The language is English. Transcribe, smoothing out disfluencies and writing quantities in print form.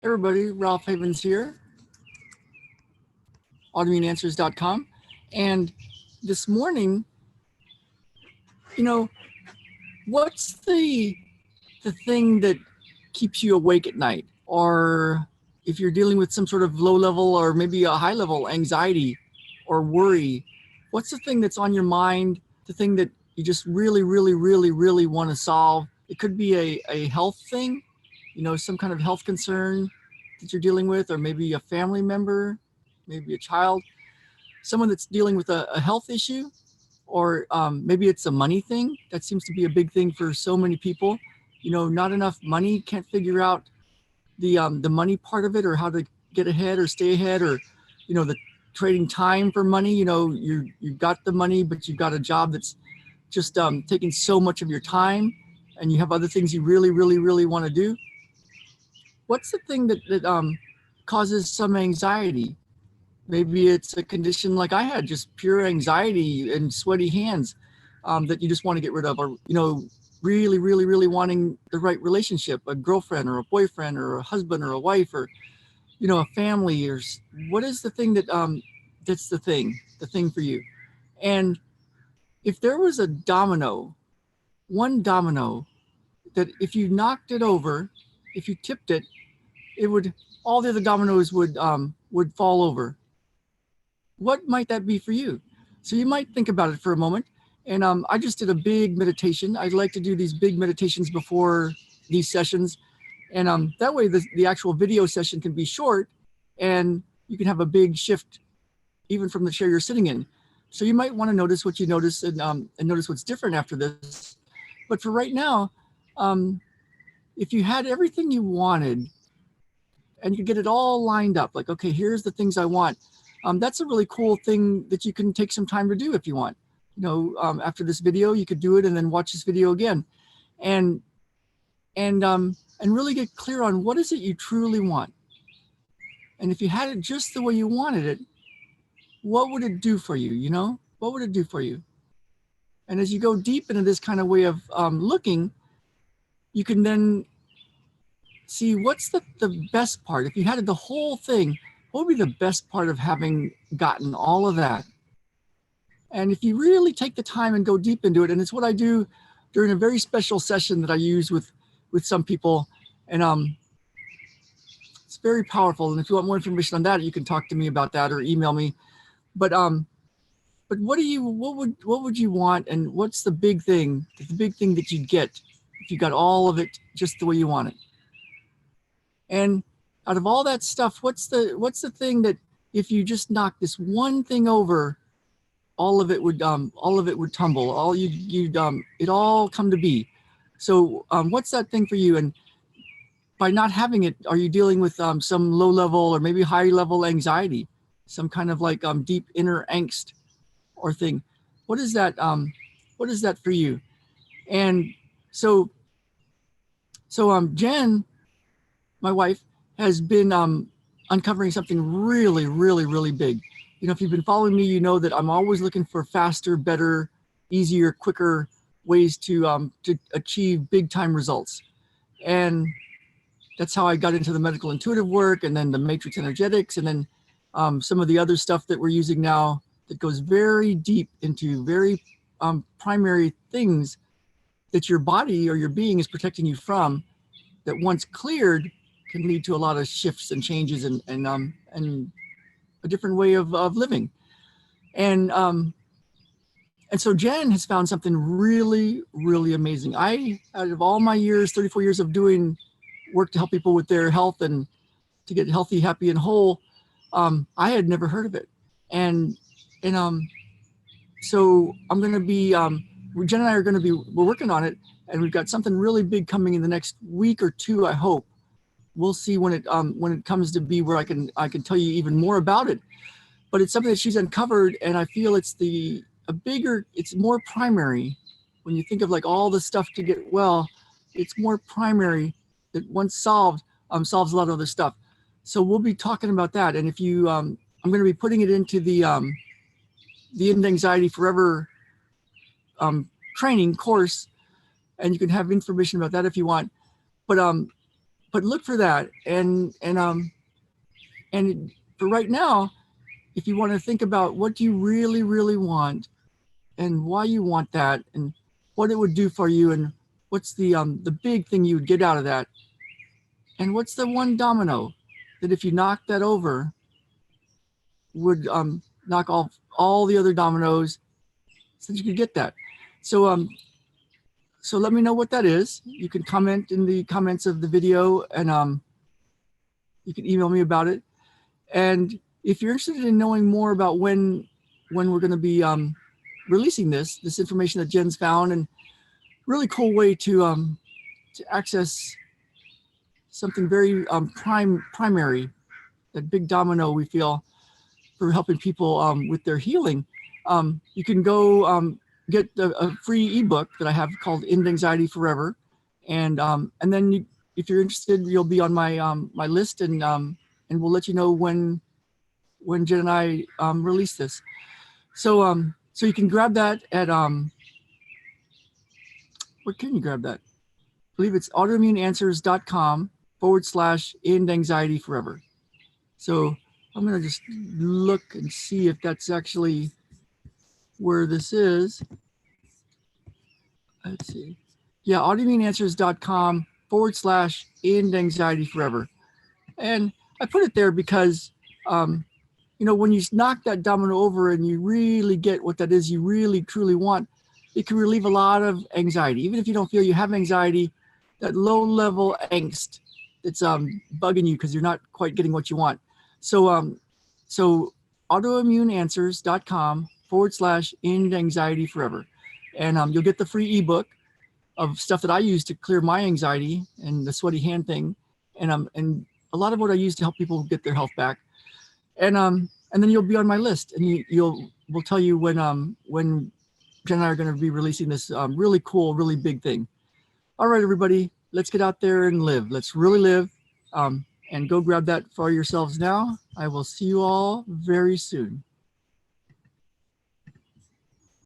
Everybody, Ralph Havens here, autoimmuneanswers.com. And this morning, you know, what's the thing that keeps you awake at night? Or if you're dealing with some sort of low level or maybe a high level anxiety or worry, what's the thing that's on your mind, the thing that you just really want to solve? It could be a health thing, some kind of health concern that you're dealing with, or maybe a family member, maybe a child, someone that's dealing with a health issue, or maybe it's a money thing. That seems to be a big thing for so many people. Not enough money, can't figure out the money part of it, or how to get ahead or stay ahead, or the trading time for money. You've got the money, but you've got a job that's just taking so much of your time, and you have other things you really want to do. What's the thing that causes some anxiety? Maybe it's a condition like I had, just pure anxiety and sweaty hands that you just want to get rid of, or really wanting the right relationship, a girlfriend or a boyfriend or a husband or a wife, or a family. Or what is the thing that's the thing for you? And if there was a domino, one domino, that if you knocked it over, if you tipped it, it would, all the other dominoes would fall over. What might that be for you? So you might think about it for a moment. And I just did a big meditation. I like to do these big meditations before these sessions. And that way the actual video session can be short, and you can have a big shift even from the chair you're sitting in. So you might want to notice what you notice, and notice what's different after this. But for right now, if you had everything you wanted and you could get it all lined up, like, okay, here's the things I want. That's a really cool thing that you can take some time to do if you want. After this video, you could do it and then watch this video again, and really get clear on what is it you truly want. And if you had it just the way you wanted it, what would it do for you? What would it do for you? And as you go deep into this kind of way of looking, you can then see what's the best part. If you had the whole thing, what would be the best part of having gotten all of that? And if you really take the time and go deep into it, and it's what I do during a very special session that I use with some people, and it's very powerful. And if you want more information on that, you can talk to me about that or email me. But what would you want, and what's the big thing that you'd get if you got all of it just the way you want it? And out of all that stuff, what's the thing that if you just knock this one thing over, all of it would tumble. It all come to be. So what's that thing for you? And by not having it, are you dealing with some low level or maybe high level anxiety, some kind of like deep inner angst or thing? What is that? What is that for you? And so Jen, my wife, has been uncovering something really big. If you've been following me, you know that I'm always looking for faster, better, easier, quicker ways to achieve big time results. And that's how I got into the medical intuitive work, and then the matrix energetics, and then some of the other stuff that we're using now that goes very deep into very primary things that your body or your being is protecting you from, that once cleared can lead to a lot of shifts and changes and a different way of living. And so Jen has found something really amazing. Out of all my years, 34 years of doing work to help people with their health and to get healthy, happy, and whole, I had never heard of it. And so I'm going to be, Jen and I we're working on it, and we've got something really big coming in the next week or two, I hope. We'll see when it comes to be where I can tell you even more about it. But it's something that she's uncovered, and I feel it's more primary. When you think of like all the stuff to get well, it's more primary that once solved, solves a lot of other stuff. So we'll be talking about that. And if you, I'm going to be putting it into the End Anxiety Forever training course, and you can have information about that if you want. But but look for that. And for right now, if you want to think about what you really, really want and why you want that and what it would do for you and what's the big thing you would get out of that, and what's the one domino that if you knock that over would knock off all the other dominoes so that you could get that. So so let me know what that is. You can comment in the comments of the video, and you can email me about it. And if you're interested in knowing more about when we're going to be releasing this information that Jen's found, and really cool way to access something very primary, that big domino we feel for helping people with their healing. You can go get a free ebook that I have called End Anxiety Forever, and then if you're interested, you'll be on my my list, and we'll let you know when Jen and I release this. So so you can grab that at where can you grab that? I believe it's autoimmuneanswers.com/End Anxiety Forever. So I'm gonna just look and see if that's actually where this is. Let's see. Yeah, autoimmuneanswers.com/End Anxiety Forever. And I put it there because, you know, when you knock that domino over and you really get what that is you really truly want, it can relieve a lot of anxiety. Even if you don't feel you have anxiety, that low level angst that's bugging you because you're not quite getting what you want. So so autoimmuneanswers.com/End Anxiety Forever. And you'll get the free ebook of stuff that I use to clear my anxiety and the sweaty hand thing, and a lot of what I use to help people get their health back. And then you'll be on my list, and we'll tell you when Jen and I are going to be releasing this really cool, really big thing. All right, everybody, let's get out there and live. Let's really live, and go grab that for yourselves now. I will see you all very soon.